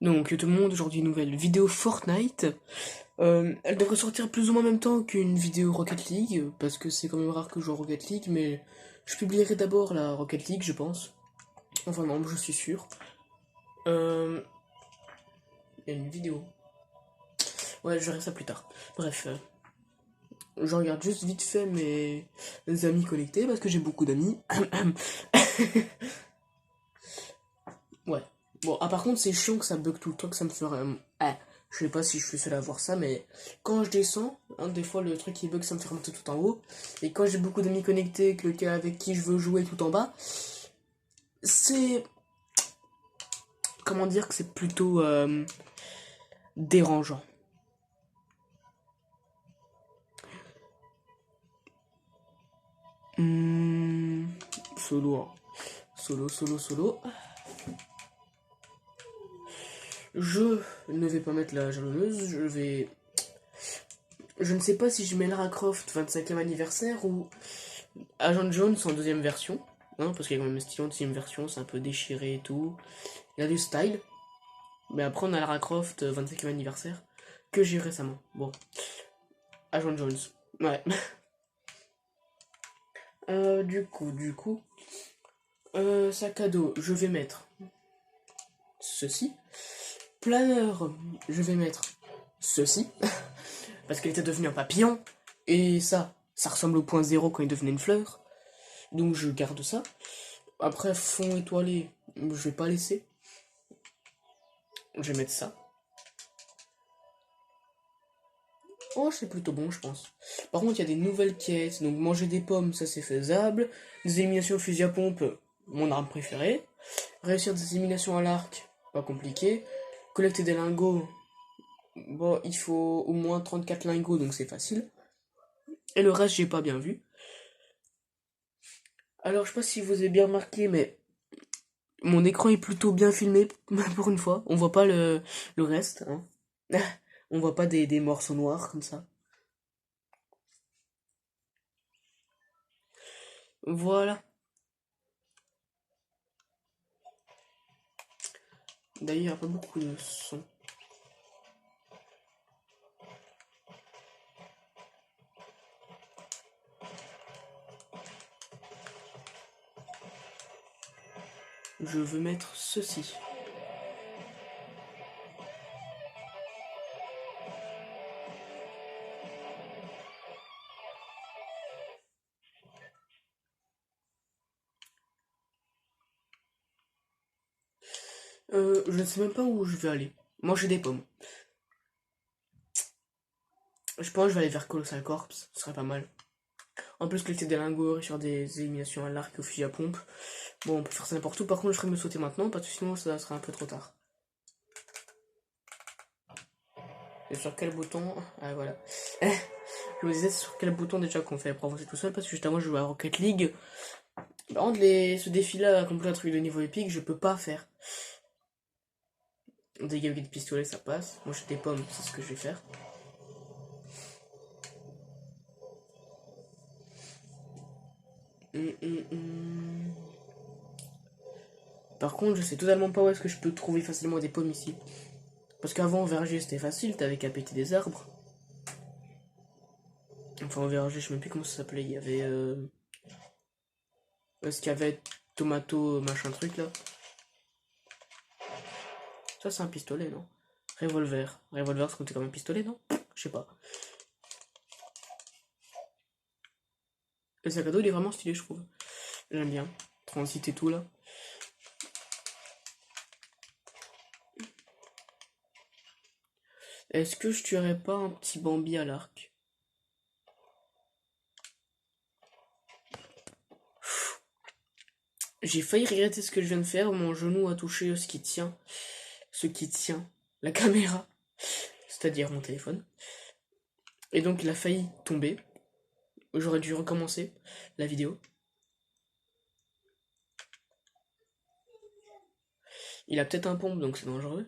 Donc tout le monde, aujourd'hui nouvelle vidéo Fortnite. Elle devrait sortir plus ou moins en même temps qu'une vidéo Rocket League, parce que c'est quand même rare que je joue à Rocket League, mais je publierai d'abord la Rocket League, je pense. Enfin non, je suis sûr. Euh, Il y a une vidéo. Ouais, je verrai ça plus tard. Bref, je regarde juste vite fait mes amis connectés, parce que j'ai beaucoup d'amis. Ouais. Bon, ah par contre, c'est chiant que ça bug tout le temps, que ça me ferait... je sais pas si je suis seul à voir ça, mais quand je descends, hein, des fois le truc qui bug, ça me fait remonter tout en haut. Et quand j'ai beaucoup d'amis connectés, que le gars avec qui je veux jouer tout en bas, c'est... Comment dire que c'est plutôt dérangeant. Hmm, solo, hein. Solo. Je ne vais pas mettre la jalonneuse, je vais... Je ne sais pas si je mets Lara Croft 25e anniversaire ou Agent Jones en deuxième version. Hein, parce qu'il y a quand même un style en deuxième version, c'est un peu déchiré et tout. Il y a du style. Mais après, on a Lara Croft 25e anniversaire que j'ai eu récemment. Bon, Agent Jones. Ouais. Sac à dos, je vais mettre ceci. Planeur, je vais mettre ceci. Parce qu'il était devenu un papillon. Et ça ressemble au point zéro quand il devenait une fleur. Donc je garde ça. Après, fond étoilé, je vais pas laisser. Je vais mettre ça. Oh, c'est plutôt bon, je pense. Par contre, il y a des nouvelles quêtes. Donc, manger des pommes, ça c'est faisable. Des éliminations au fusil à pompe, mon arme préférée. Réussir des éliminations à l'arc, pas compliqué. Collecter des lingots, bon, il faut au moins 34 lingots, donc c'est facile. Et le reste, j'ai pas bien vu. Alors, je sais pas si vous avez bien remarqué, mais mon écran est plutôt bien filmé, pour une fois. On voit pas le reste, hein. On voit pas des morceaux noirs comme ça. Voilà. D'ailleurs, il n'y a pas beaucoup de son. Je veux mettre ceci. Je ne sais même pas où je vais aller. Manger des pommes. Je pense que je vais aller vers Colossal Corps, ce serait pas mal. En plus, collecter des lingots sur des éliminations à l'arc et au fusil à pompe. Bon, on peut faire ça n'importe où. Par contre, je ferais me sauter maintenant, parce que sinon, ça sera un peu trop tard. Et sur quel bouton? Ah, voilà. Je me disais sur quel bouton déjà qu'on fait pour avancer tout seul, parce que juste avant, je jouais à Rocket League. Par contre, ce défi-là, accomplir un truc de niveau épique, je peux pas faire. Dégâts de pistolet, ça passe. Moi, j'ai des pommes, c'est ce que je vais faire. Par contre, je sais totalement pas où est-ce que je peux trouver facilement des pommes ici. Parce qu'avant, au verger, c'était facile, t'avais qu'à péter des arbres. Enfin, au verger, je sais même plus comment ça s'appelait. Il y avait. Est-ce qu'il y avait tomato, machin truc là? Ça, c'est un pistolet, non? Revolver. Revolver, ça comptait comme un pistolet, non? Je sais pas. Le sac à dos, il est vraiment stylé, je trouve. J'aime bien. Transit et tout là. Est-ce que je tuerais pas un petit Bambi à l'arc? J'ai failli regretter ce que je viens de faire. Mon genou a touché ce qui tient. Ce qui tient la caméra. C'est-à-dire mon téléphone. Et donc il a failli tomber. J'aurais dû recommencer la vidéo. Il a peut-être un pompe, donc c'est dangereux.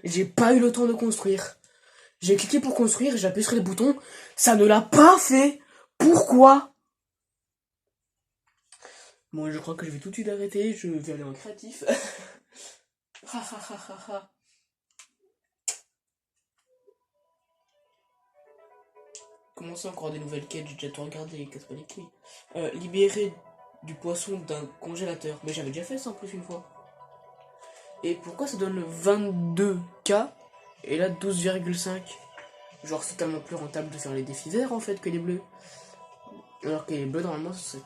J'ai pas eu le temps de construire. J'ai cliqué pour construire, j'ai appuyé sur les boutons, ça ne l'a pas fait. Pourquoi? Bon, je crois que je vais tout de suite arrêter, je vais aller en créatif. Ha ha ha ha ha. Comment ça, encore des nouvelles quêtes? J'ai déjà tout regardé, casse pas les couilles. Libérer du poisson d'un congélateur. Mais j'avais déjà fait ça en plus une fois. Et pourquoi ça donne 22K et là 12,5? Genre c'est tellement plus rentable de faire les défis verts en fait que les bleus. Alors que les bleus normalement ça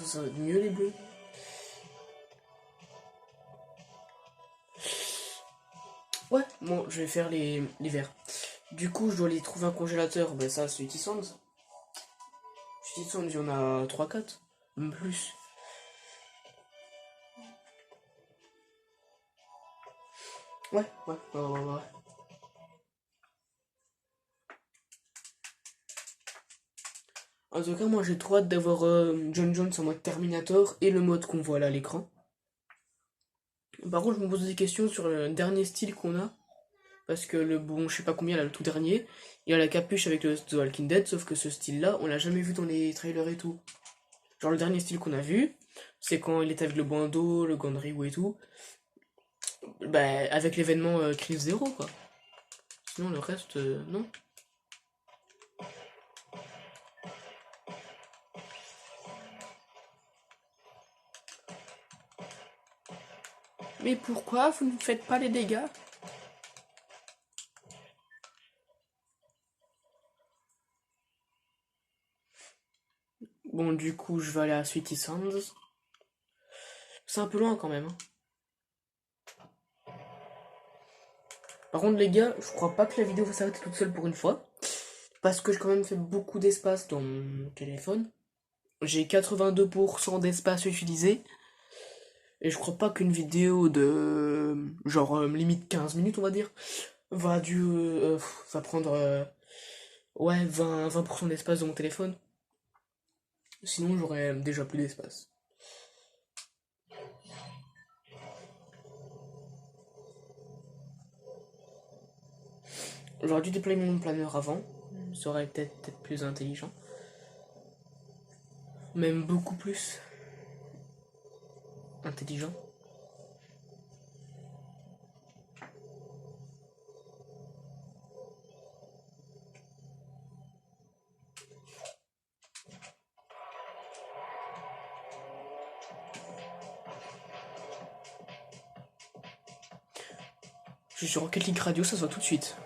serait mieux les bleus. Ouais, bon je vais faire les verts. Du coup je dois aller trouver un congélateur. Ben ça c'est Sands. Sands il y en a 3-4. Même plus. Ouais. En tout cas, moi j'ai trop hâte d'avoir John Jones en mode Terminator et le mode qu'on voit là à l'écran. Par contre, je me pose des questions sur le dernier style qu'on a. Parce que le bon, je sais pas combien là, le tout dernier, il a la capuche avec le The Walking Dead, sauf que ce style-là, on l'a jamais vu dans les trailers et tout. Genre le dernier style qu'on a vu, c'est quand il était avec le bandeau, le gant de Ryu et tout. Bah, avec l'événement Crise Zero, quoi. Sinon, le reste, non. Mais pourquoi vous ne faites pas les dégâts? Bon, du coup, je vais aller à Sweetie Sands. C'est un peu loin quand même, hein. Par contre, les gars, je crois pas que la vidéo va s'arrêter toute seule pour une fois. Parce que j'ai quand même fait beaucoup d'espace dans mon téléphone. J'ai 82% d'espace utilisé. Et je crois pas qu'une vidéo de genre limite 15 minutes, on va dire, va prendre ouais 20% d'espace de mon téléphone. Sinon, j'aurais déjà plus d'espace. J'aurais dû déployer mon planeur avant. Ça aurait peut-être plus intelligent. Même beaucoup plus intelligent. Je suis sur Rocket League Radio, ça se voit tout de suite.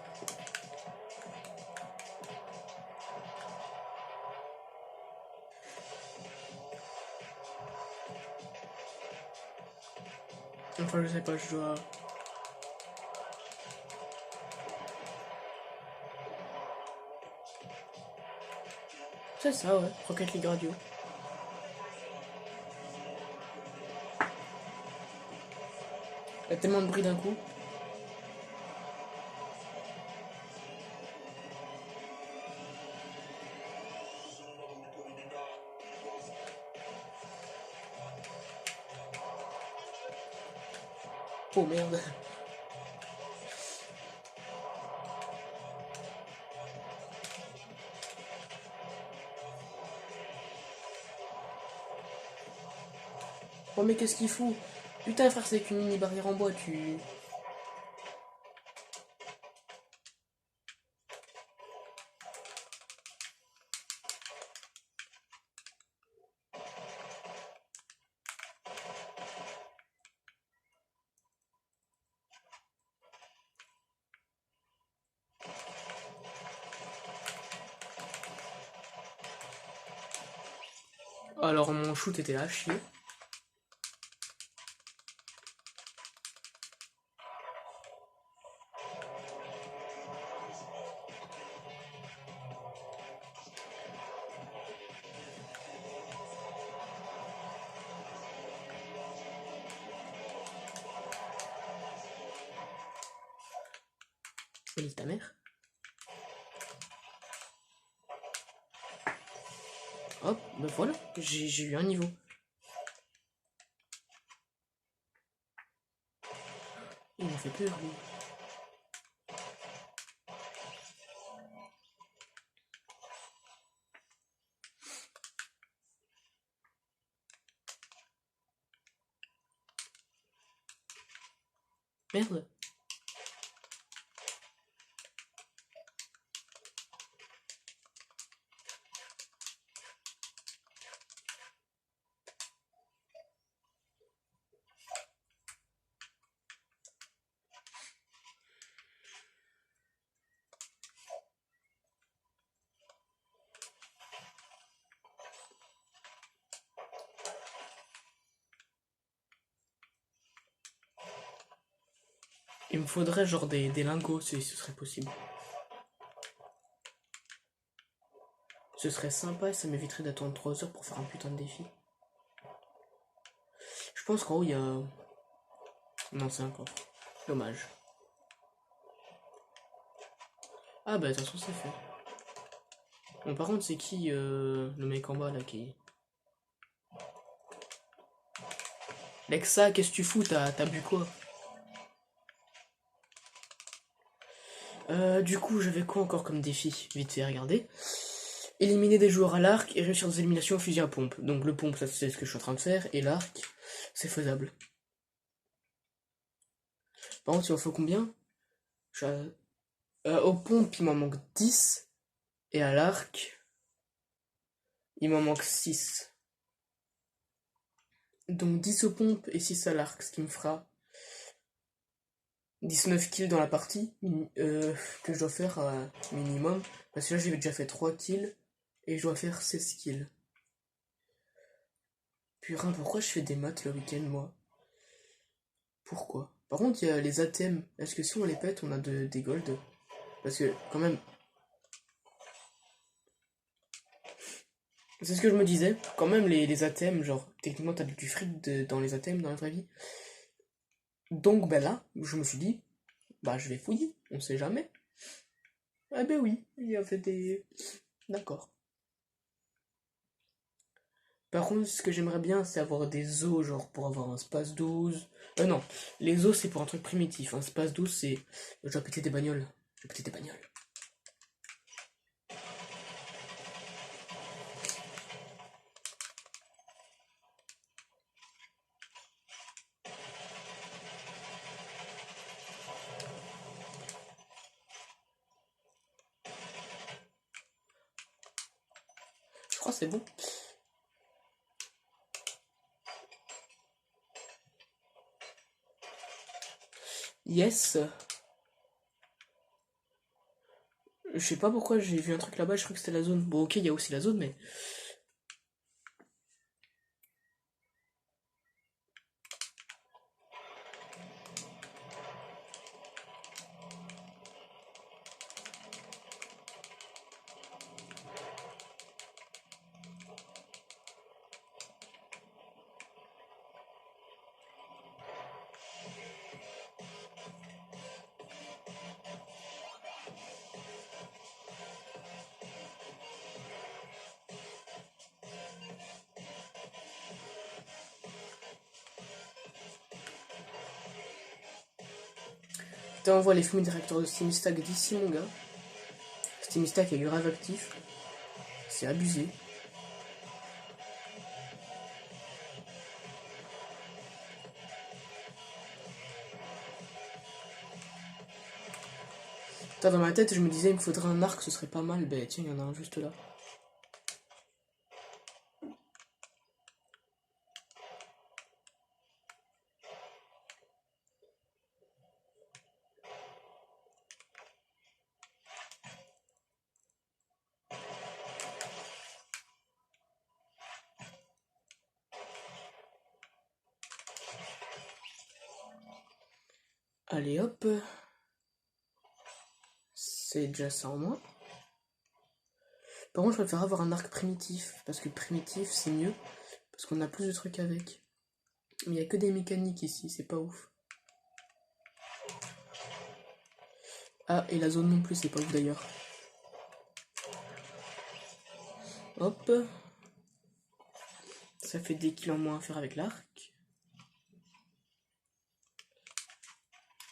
Enfin, je sais pas, je dois. C'est ça, ouais, Rocket League Radio. Il y a tellement de bruit d'un coup. Oh merde. Oh mais qu'est-ce qu'il fout? Putain frère, c'est qu'une mini barrière en bois, tu. Alors mon shoot était là, chier. Et ta mère. Hop, ben voilà, j'ai eu un niveau. Il m'a fait peur, lui. Merde. Il me faudrait genre des lingots si ce serait possible. Ce serait sympa et ça m'éviterait d'attendre 3 heures pour faire un putain de défi. Je pense qu'en haut il y a... Non, c'est un coffre. Dommage. Ah bah de toute façon c'est fait. Bon par contre c'est qui le mec en bas là qui... Lexa, qu'est-ce que tu fous? T'as bu quoi? Du coup j'avais quoi encore comme défi? Vite fait, regardez. Éliminer des joueurs à l'arc et réussir des éliminations au fusil à pompe. Donc le pompe ça c'est ce que je suis en train de faire et l'arc c'est faisable. Par contre il en faut combien? Aux pompes il m'en manque 10 et à l'arc il m'en manque 6. Donc 10 aux pompes et 6 à l'arc, ce qui me fera 19 kills dans la partie que je dois faire minimum. Parce que là j'ai déjà fait 3 kills et je dois faire 16 kills. Putain, pourquoi je fais des maths le week-end moi? Pourquoi? Par contre il y a les ATM. Est-ce que si on les pète on a des golds? Parce que quand même... C'est ce que je me disais. Quand même les ATM, genre techniquement t'as du fric dans les ATM dans la vraie vie. Donc ben là, je me suis dit, bah je vais fouiller, on sait jamais. Ah ben oui, il y a fait des... D'accord. Par contre, ce que j'aimerais bien, c'est avoir des os, genre pour avoir un space 12. Non, les os, c'est pour un truc primitif. Un space 12, c'est... Je dois péter des bagnoles. Je vais péter des bagnoles. Je crois que c'est bon. Yes. Je sais pas pourquoi j'ai vu un truc là-bas, je crois que c'était la zone. Bon, ok, il y a aussi la zone, mais... Putain, on voit les fumées des réacteurs de SteamStack d'ici, mon gars. SteamStack est grave actif. C'est abusé. Putain, dans ma tête, je me disais, il me faudrait un arc, ce serait pas mal. Ben tiens, il y en a un juste là. Allez hop. C'est déjà ça en moins. Par contre, je préfère avoir un arc primitif. Parce que primitif, c'est mieux. Parce qu'on a plus de trucs avec. Mais il n'y a que des mécaniques ici, c'est pas ouf. Ah, et la zone non plus, c'est pas ouf d'ailleurs. Hop. Ça fait des kills en moins à faire avec l'arc.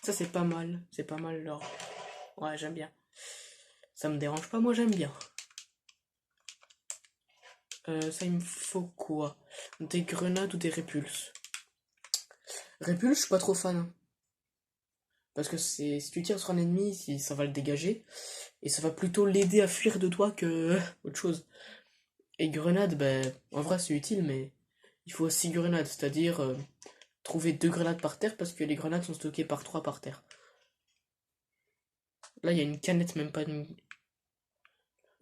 Ça, c'est pas mal. C'est pas mal, leur. Ouais, j'aime bien. Ça me dérange pas, moi, j'aime bien. Ça, il me faut quoi? Des grenades ou des répulses? Répulse, je suis pas trop fan. Parce que si tu tires sur un ennemi, ça va le dégager. Et ça va plutôt l'aider à fuir de toi que autre chose. Et grenade, ben, en vrai, c'est utile, mais il faut 6 grenades. C'est-à-dire trouver 2 grenades par terre parce que les grenades sont stockées par 3 par terre. Là, il y a une canette, même pas une.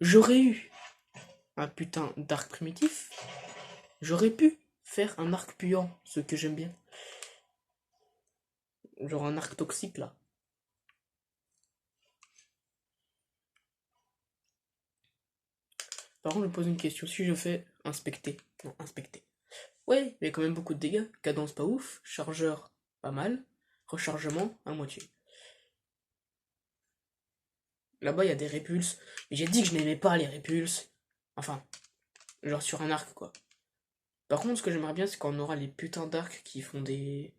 J'aurais eu un putain d'arc primitif. J'aurais pu faire un arc puant, ce que j'aime bien. Genre un arc toxique, là. Par contre, je me pose une question. Si je fais inspecter. Non, inspecter. Ouais, il y a quand même beaucoup de dégâts. Cadence pas ouf. Chargeur, pas mal. Rechargement, à moitié. Là-bas, il y a des répulses. Mais j'ai dit que je n'aimais pas les répulses. Enfin, genre sur un arc, quoi. Par contre, ce que j'aimerais bien, c'est quand on aura les putains d'arcs qui font des.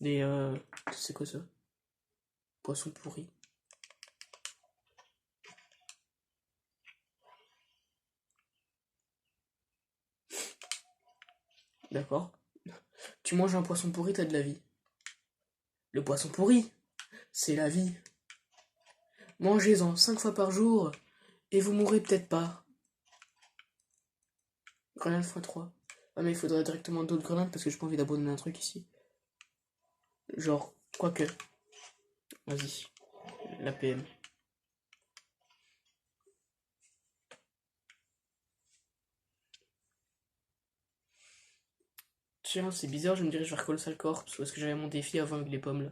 Des. C'est quoi ça? Poissons pourris. D'accord. Tu manges un poisson pourri, t'as de la vie. Le poisson pourri, c'est la vie. Mangez-en 5 fois par jour et vous mourrez peut-être pas. Grenade x3. Ah, mais il faudrait directement d'autres grenades parce que j'ai pas envie d'abandonner un truc ici. Genre, quoique. Vas-y. La PM. Tiens, c'est bizarre, je me dirige vers Colossal Corps parce que j'avais mon défi avant avec les pommes là.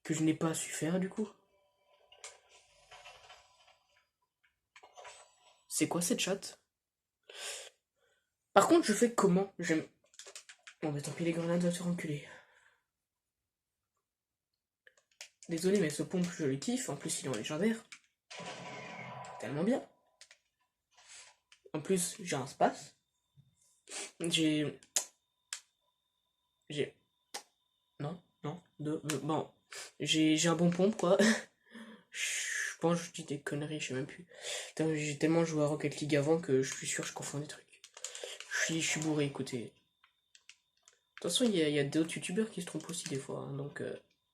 Que je n'ai pas su faire du coup. C'est quoi cette chatte? Par contre, je fais comment? J'aime. Bon, bah tant pis, les grenades doivent se enculer. Désolé, mais ce pompe, je le kiffe. En plus, il est en légendaire. Tellement bien. En plus, j'ai un space. J'ai. J'ai. Non, non. Bon. J'ai un bon pompe, quoi. Je pense que je dis des conneries, je sais même plus. J'ai tellement joué à Rocket League avant que je suis sûr que je confonds des trucs. Je suis bourré, écoutez. De toute façon, il y a d'autres youtubeurs qui se trompent aussi des fois. Hein, donc,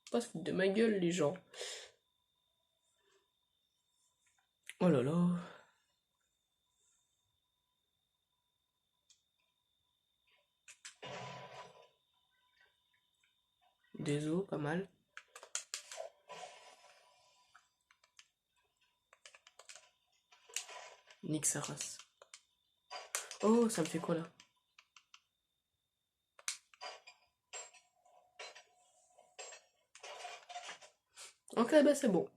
pas se foutre de ma gueule, les gens. Oh là là. Des os, pas mal. Nique sa race. Oh, ça me fait quoi là? Ok, bah c'est bon.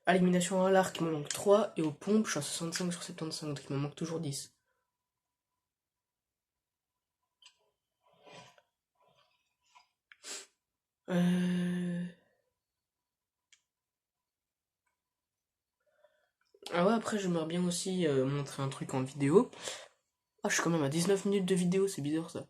À l'élimination à l'arc, il m'en manque 3. Et aux pompes, je suis à 65 sur 75. Donc il m'en manque toujours 10. Ah ouais, après, j'aimerais bien aussi montrer un truc en vidéo. Ah, je suis quand même à 19 minutes de vidéo, c'est bizarre ça.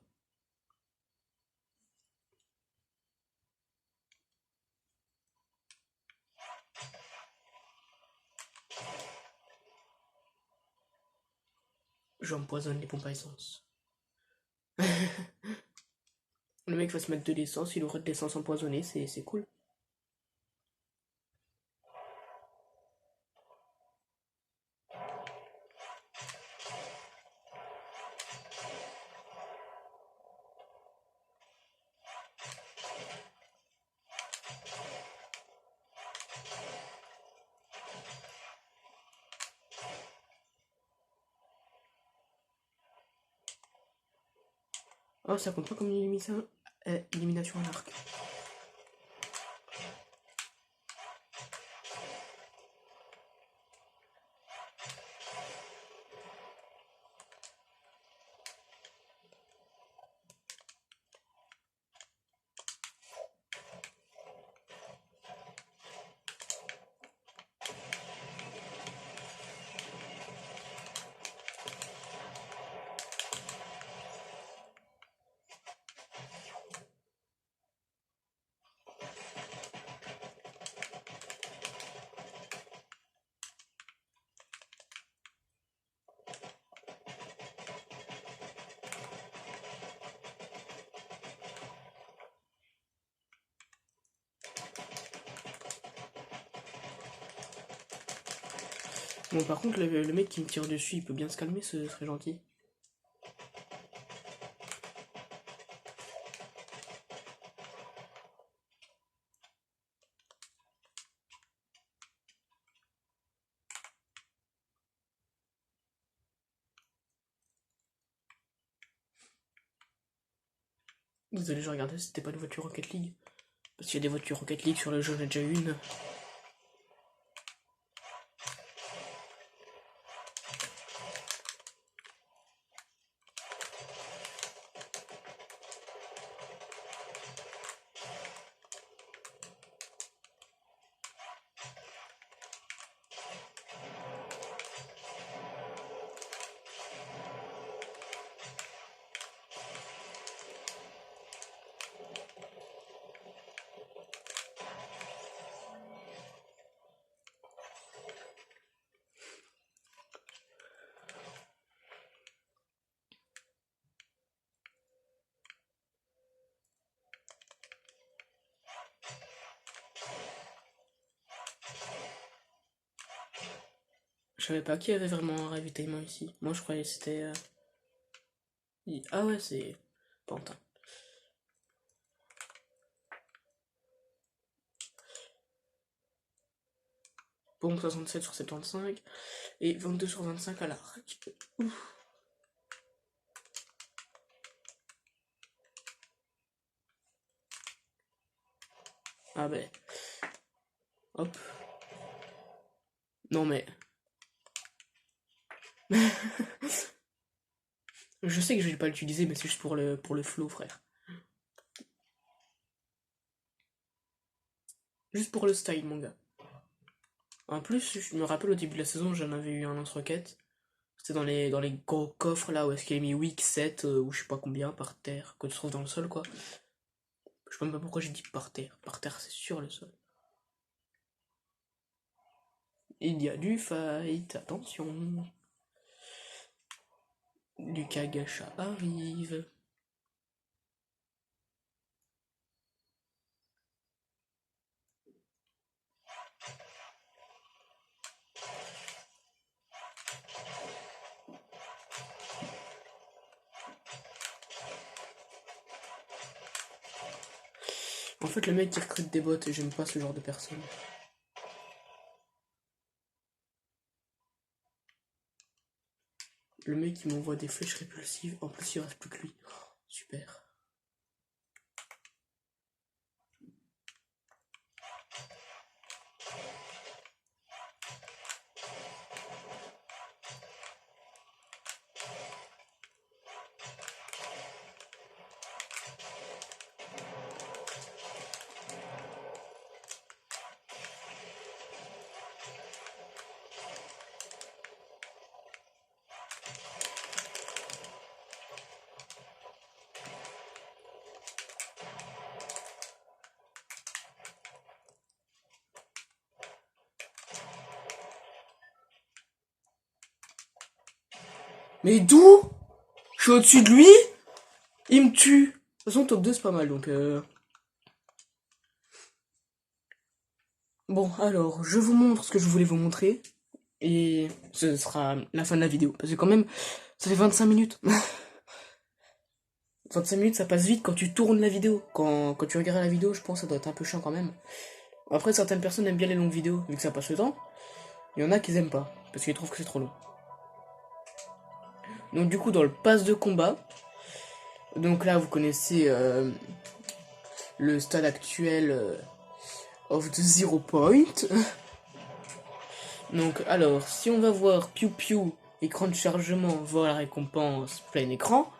J'empoisonne les pompes à essence. Le mec va se mettre de l'essence, il aura de l'essence empoisonnée, c'est cool. Oh, ça compte pas comme une élimination à l'arc. Bon, par contre, le mec qui me tire dessus, il peut bien se calmer, ce serait gentil. Désolé, je regardais, c'était pas une voiture Rocket League. Parce qu'il y a des voitures Rocket League sur le jeu, j'en ai déjà eu une. Je savais pas qu'il y avait vraiment un ravitaillement ici. Moi, je croyais que c'était... Ah ouais, c'est... Pantin. Bon, 67 sur 75. Et 22 sur 25 à l'arc. Ouf. Ah ben... Hop. Non mais... Je sais que je vais pas l'utiliser, mais c'est juste pour le flow, frère. Juste pour le style, mon gars. En plus, je me rappelle au début de la saison, j'en avais eu un lance-roquette. C'était dans les gros coffres là où est-ce qu'il a mis week 7 ou je sais pas combien par terre, que tu trouves dans le sol quoi. Je sais même pas pourquoi j'ai dit par terre. Par terre, c'est sur le sol. Il y a du fight, attention. Du Kagacha arrive. En fait, le mec qui recrute des bots, et j'aime pas ce genre de personne. Le mec qui m'envoie des flèches répulsives, en plus il reste plus que lui. Oh, super. Mais d'où? Je suis au-dessus de lui? Il me tue. De toute façon, top 2 c'est pas mal donc Bon, alors, je vous montre ce que je voulais vous montrer. Et ce sera la fin de la vidéo. Parce que quand même, ça fait 25 minutes. 25 minutes, ça passe vite quand tu tournes la vidéo. Quand tu regardes la vidéo, je pense que ça doit être un peu chiant quand même. Après, certaines personnes aiment bien les longues vidéos, vu que ça passe le temps. Il y en a qui aiment pas, parce qu'ils trouvent que c'est trop long. Donc du coup, dans le pass de combat, donc là, vous connaissez le stade actuel of the Zero Point. Donc alors, si on va voir Piu Piu, écran de chargement, voir la récompense, plein écran,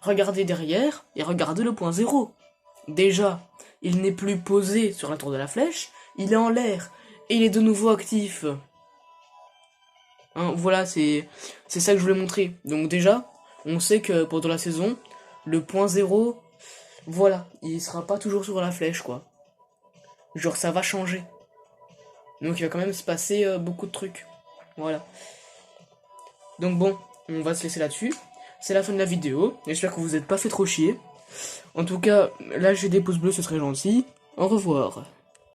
regardez derrière et regardez le point 0. Déjà, il n'est plus posé sur la tour de la flèche, il est en l'air et il est de nouveau actif. Hein, voilà, c'est ça que je voulais montrer. Donc déjà, on sait que pendant la saison, le point 0, voilà, il sera pas toujours sur la flèche, quoi. Genre, ça va changer. Donc il va quand même se passer beaucoup de trucs. Voilà. Donc bon, on va se laisser là-dessus. C'est la fin de la vidéo. J'espère que vous n'êtes pas fait trop chier. En tout cas, lâchez des pouces bleus, ce serait gentil. Au revoir.